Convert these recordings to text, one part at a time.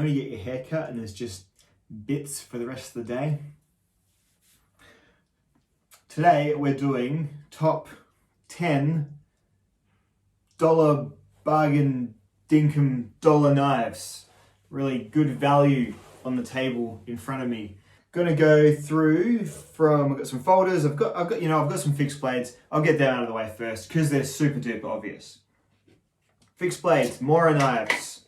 when you get your hair cut and there's just bits for the rest of the day. Today we're doing top 10 dollar bargain dinkum dollar knives. Really good value on the table in front of me. Gonna go through from, I've got some folders, I've got some fixed blades. I'll get them out of the way first because they're super duper obvious. Fixed blades, Mora Knives.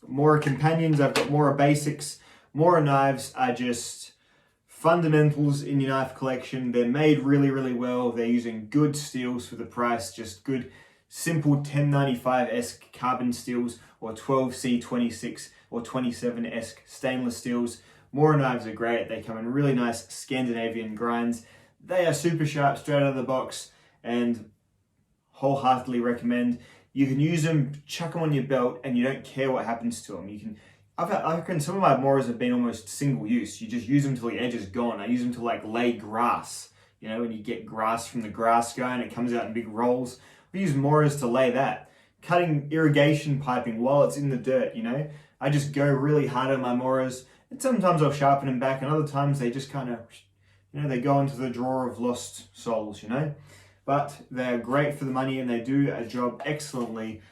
Mora companions, I've got Mora basics. Mora knives are just fundamentals in your knife collection. They're made really, really well. They're using good steels for the price, just good, simple 1095-esque carbon steels or 12C26 or 27-esque stainless steels. Mora knives are great. They come in really nice Scandinavian grinds. They are super sharp straight out of the box and wholeheartedly recommend. You can use them, chuck them on your belt, and you don't care what happens to them. You can. I reckon some of my Moras have been almost single use. You just use them till the edge is gone. I use them to like lay grass. You know, when you get grass from the grass guy and it comes out in big rolls. We use Moras to lay that. Cutting irrigation piping while it's in the dirt, you know. I just go really hard on my Moras. And sometimes I'll sharpen them back, and other times they just kind of, you know, they go into the drawer of lost souls, you know. But they're great for the money and they do a job excellently,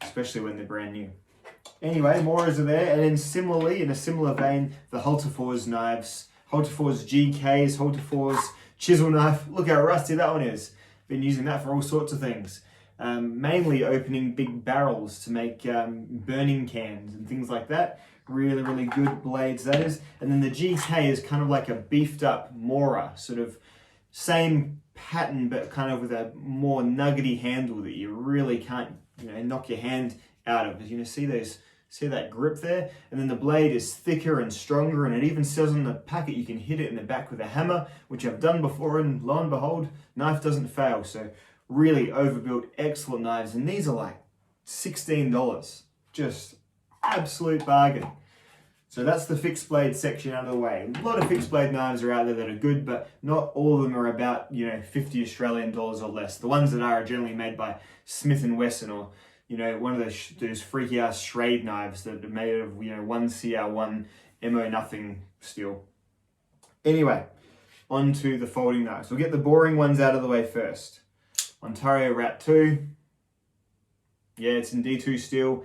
especially when they're brand new. Anyway, Moras are there, and then similarly, in a similar vein, the Hultafors knives. Hultafors GKs, Hultafors chisel knife. Look how rusty that one is. Been using that for all sorts of things. Mainly opening big barrels to make burning cans and things like that. Really, really good blades, that is. And then the GK is kind of like a beefed up Mora, sort of same pattern, but kind of with a more nuggety handle that you really can't, you know, knock your hand out of. You know, see that grip there? And then the blade is thicker and stronger, and it even says on the packet you can hit it in the back with a hammer, which I've done before, and lo and behold, knife doesn't fail. So really overbuilt, excellent knives, and these are like $16. Just absolute bargain. So that's the fixed blade section out of the way. A lot of fixed blade knives are out there that are good, but not all of them are about, you know, 50 Australian dollars or less. The ones that are generally made by Smith & Wesson, or, you know, one of those freaky ass Schrade knives that are made of, you know, 1CR1 MO nothing steel. Anyway, on to the folding knives. We'll get the boring ones out of the way first. Ontario Rat 2. Yeah, it's in D2 steel.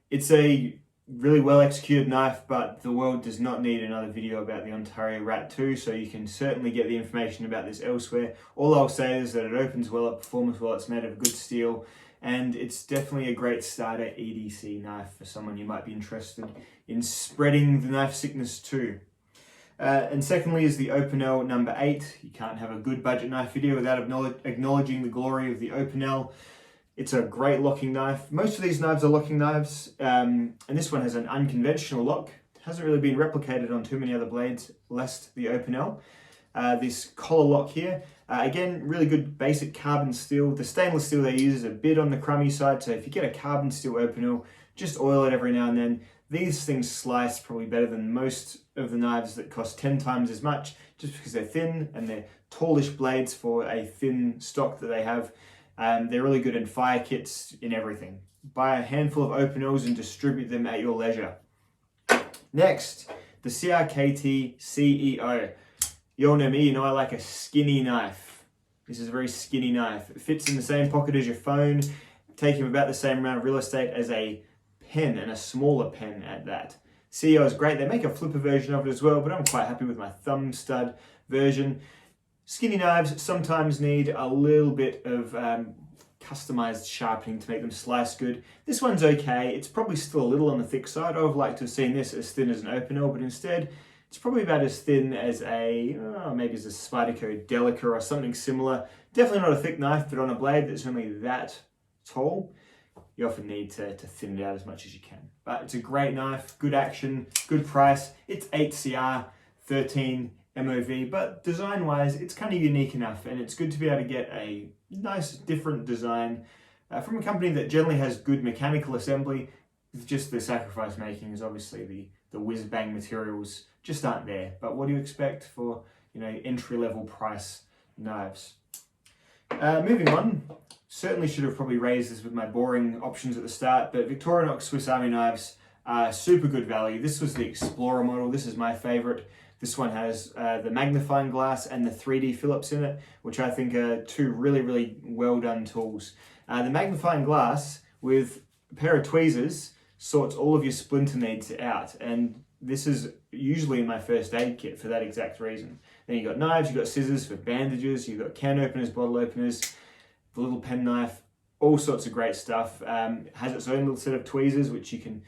It's a really well executed knife, but the world does not need another video about the Ontario Rat 2, so you can certainly get the information about this elsewhere. All I'll say is that it opens well, it performs well, it's made of good steel, and it's definitely a great starter EDC knife for someone you might be interested in spreading the knife sickness to. And secondly is the Opinel number 8. You can't have a good budget knife video without acknowledging the glory of the Opinel. It's a great locking knife. Most of these knives are locking knives, and this one has an unconventional lock. It hasn't really been replicated on too many other blades, lest the Opinel. This collar lock here, again, really good basic carbon steel. The stainless steel they use is a bit on the crummy side, so if you get a carbon steel Opinel, just oil it every now and then. These things slice probably better than most of the knives that cost 10 times as much, just because they're thin and they're tallish blades for a thin stock that they have. They're really good in fire kits, in everything. Buy a handful of Opinels and distribute them at your leisure. Next, the CRKT CEO. You all know me, you know I like a skinny knife. This is a very skinny knife. It fits in the same pocket as your phone, taking about the same amount of real estate as a pen, and a smaller pen at that. CEO is great. They make a flipper version of it as well, but I'm quite happy with my thumb stud version. Skinny knives sometimes need a little bit of customized sharpening to make them slice good. This one's okay. It's probably still a little on the thick side. I would have liked to have seen this as thin as an Opinel, but instead it's probably about as thin as a, maybe as a Spyderco Delica or something similar. Definitely not a thick knife, but on a blade that's only that tall, you often need to thin it out as much as you can. But it's a great knife, good action, good price. It's 8CR, 13 MOV, but design-wise, it's kind of unique enough, and it's good to be able to get a nice, different design from a company that generally has good mechanical assembly. It's just the sacrifice making is obviously the whiz-bang materials just aren't there. But what do you expect for, you know, entry-level price knives? Moving on, certainly should have probably raised this with my boring options at the start, but Victorinox Swiss Army knives Super good value. This was the Explorer model. This is my favorite. This one has the magnifying glass and the 3D Phillips in it, which I think are two really, really well done tools. The magnifying glass with a pair of tweezers sorts all of your splinter needs out, and this is usually in my first aid kit for that exact reason. Then you've got knives, you've got scissors for bandages, you've got can openers, bottle openers, the little pen knife, all sorts of great stuff. Has its own little set of tweezers which you can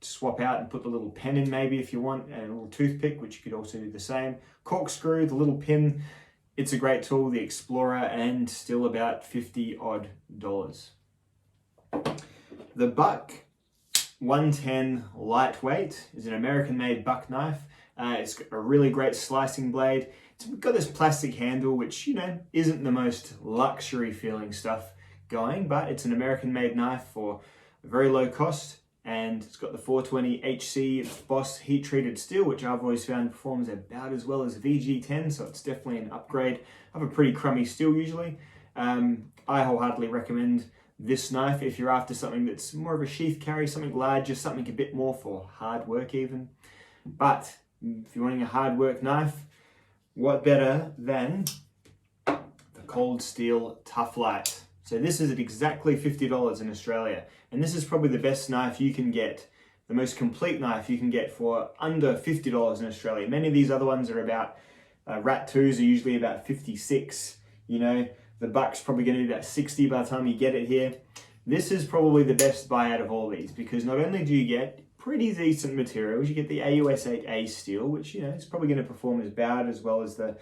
swap out and put the little pen in maybe if you want, and a little toothpick which you could also do the same. Corkscrew, the little pin. It's a great tool, the Explorer, and still about $50 odd. The Buck 110 Lightweight is an American-made buck knife. It's got a really great slicing blade. It's got this plastic handle, which, isn't the most luxury feeling stuff going, but it's an American-made knife for a very low cost, and it's got the 420 HC Boss heat-treated steel, which I've always found performs about as well as VG10, so it's definitely an upgrade. I have a pretty crummy steel usually. I wholeheartedly recommend this knife if you're after something that's more of a sheath carry, something larger, something a bit more for hard work even. But if you're wanting a hard work knife, what better than the Cold Steel Toughlite? So this is at exactly $50 in Australia, and this is probably the best knife you can get, the most complete knife you can get for under $50 in Australia. Many of these other ones are about, Rat 2s are usually about 56, The Buck's probably going to be about 60 by the time you get it here. This is probably the best buy out of all these, because not only do you get pretty decent materials, you get the AUS8A steel, which it's probably going to perform about as well as the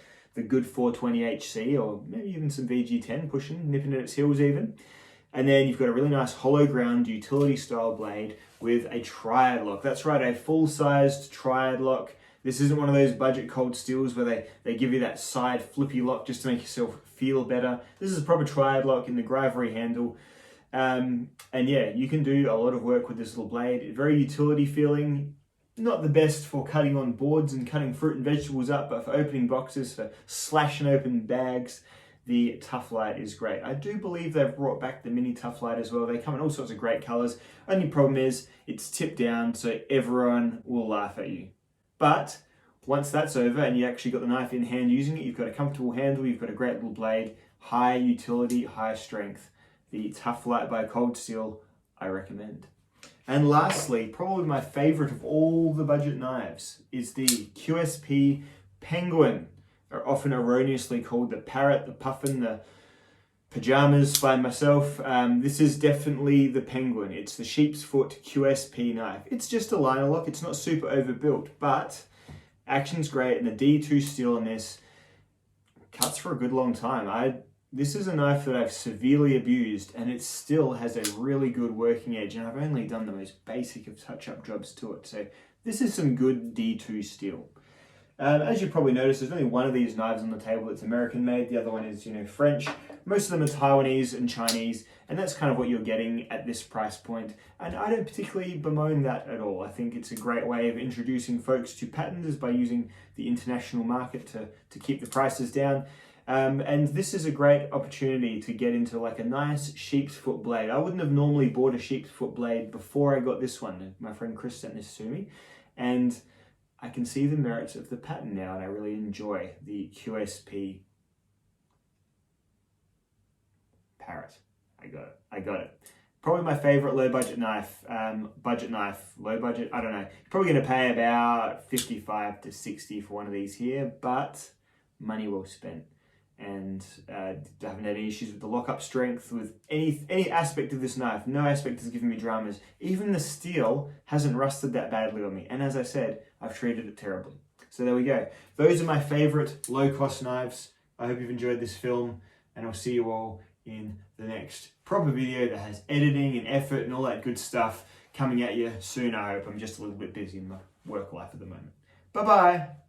good 420 HC, or maybe even some VG10 pushing, nipping at its heels even. And then you've got a really nice hollow ground utility style blade with a triad lock. That's right, a full-sized triad lock. This isn't one of those budget Cold Steels where they give you that side flippy lock just to make yourself feel better. This is a proper triad lock in the Gravity handle. And yeah, you can do a lot of work with this little blade. Very utility feeling. Not the best for cutting on boards and cutting fruit and vegetables up, but for opening boxes, for slashing open bags, the Toughlite is great. I do believe they've brought back the mini Toughlite as well. They come in all sorts of great colors. Only problem is it's tipped down, so everyone will laugh at you. But once that's over and you actually got the knife in hand using it, you've got a comfortable handle, you've got a great little blade, high utility, high strength. The Toughlite by Cold Steel, I recommend. And lastly, probably my favorite of all the budget knives is the QSP Penguin, or often erroneously called the Parrot, the Puffin, the Pajamas by myself. This is definitely the Penguin. It's the sheep's foot QSP knife. It's just a liner lock. It's not super overbuilt, but action's great, and the D2 steel in this cuts for a good long time. This is a knife that I've severely abused, and it still has a really good working edge, and I've only done the most basic of touch-up jobs to it. So this is some good D2 steel. As you probably noticed, there's only one of these knives on the table that's American made. The other one is, French. Most of them are Taiwanese and Chinese, and that's kind of what you're getting at this price point. And I don't particularly bemoan that at all. I think it's a great way of introducing folks to patterns is by using the international market to keep the prices down. And this is a great opportunity to get into like a nice sheep's foot blade. I wouldn't have normally bought a sheep's foot blade before I got this one. My friend Chris sent this to me, and I can see the merits of the pattern now, and I really enjoy the QSP Parrot. I got it. Probably my favorite low budget knife, low budget, I don't know. You're probably going to pay about 55 to 60 for one of these here, but money well spent. And I haven't had any issues with the lockup strength, with any aspect of this knife. No aspect has given me dramas. Even the steel hasn't rusted that badly on me. And as I said, I've treated it terribly. So there we go. Those are my favorite low-cost knives. I hope you've enjoyed this film, and I'll see you all in the next proper video that has editing and effort and all that good stuff coming at you soon, I hope. I'm just a little bit busy in my work life at the moment. Bye-bye.